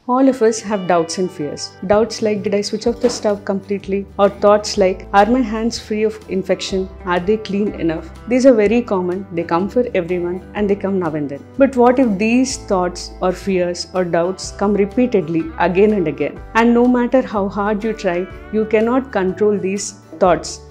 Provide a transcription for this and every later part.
All of us have doubts and fears. Doubts like, did I switch off the stove completely? Or thoughts like, are my hands free of infection? Are they clean enough? These are very common, they come for everyone and they come now and then. But what if these thoughts or fears or doubts come repeatedly again and again? And no matter how hard you try, you cannot control these thoughts.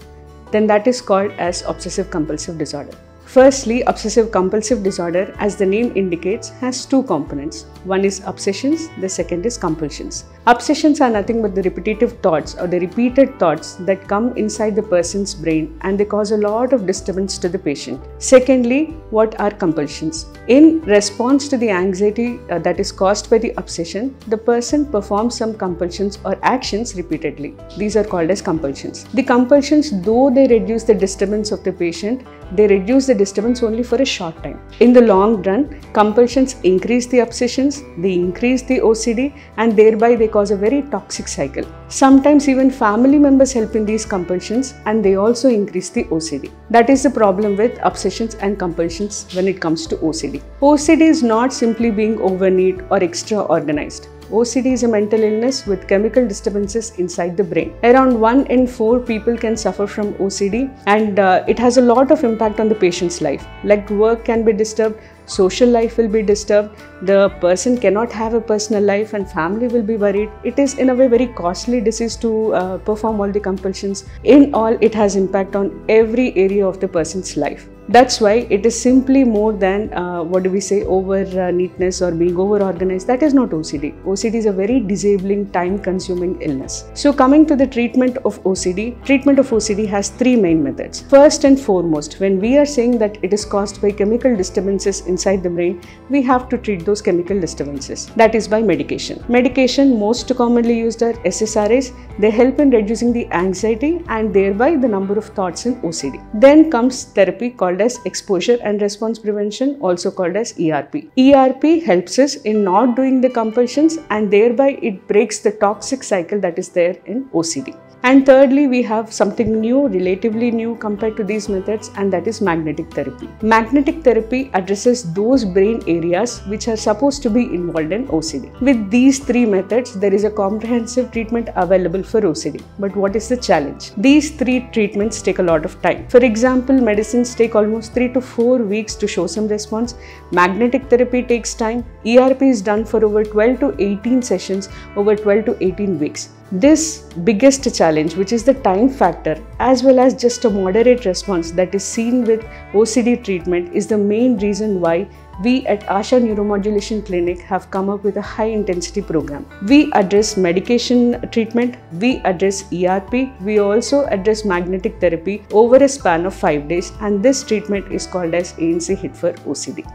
Then that is called as obsessive compulsive disorder. Firstly, obsessive compulsive disorder, as the name indicates, has two components. One is obsessions, the second is compulsions. Obsessions are nothing but the repetitive thoughts or the repeated thoughts that come inside the person's brain and they cause a lot of disturbance to the patient. Secondly, what are compulsions? In response to the anxiety that is caused by the obsession, the person performs some compulsions or actions repeatedly. These are called as compulsions. The compulsions, though they reduce the disturbance of the patient, they reduce the disturbance only for a short time. In the long run, compulsions increase the obsessions, they increase the OCD, and thereby they cause a very toxic cycle. Sometimes even family members help in these compulsions and they also increase the OCD. That is the problem with obsessions and compulsions when it comes to OCD. OCD is not simply being over neat or extra organized. OCD is a mental illness with chemical disturbances inside the brain. Around 1 in 4 people can suffer from OCD, and it has a lot of impact on the patient's life. Like work can be disturbed, social life will be disturbed, the person cannot have a personal life and family will be worried. It is in a way very costly disease to perform all the compulsions. In all, it has impact on every area of the person's life. That's why it is simply more than over neatness or being over organized. That is not OCD. OCD is a very disabling, time-consuming illness. So coming to the treatment of OCD has 3 main methods. First and foremost, when we are saying that it is caused by chemical disturbances inside the brain, we have to treat those chemical disturbances. That is by medication. Medication most commonly used are SSRIs. They help in reducing the anxiety and thereby the number of thoughts in OCD. Then comes therapy called as exposure and response prevention, also called as ERP. ERP helps us in not doing the compulsions and thereby it breaks the toxic cycle that is there in OCD. And thirdly, we have something new, relatively new compared to these methods, and that is magnetic therapy. Magnetic therapy addresses those brain areas which are supposed to be involved in OCD. With these 3 methods, there is a comprehensive treatment available for OCD. But what is the challenge? These 3 treatments take a lot of time. For example, medicines take almost 3 to 4 weeks to show some response. Magnetic therapy takes time. ERP is done for over 12 to 18 sessions over 12 to 18 weeks. This biggest challenge, which is the time factor, as well as just a moderate response that is seen with OCD treatment, is the main reason why we at Asha Neuromodulation Clinic have come up with a high intensity program. We address medication treatment, we address ERP, we also address magnetic therapy over a span of 5 days, and this treatment is called as ANC HIT for OCD.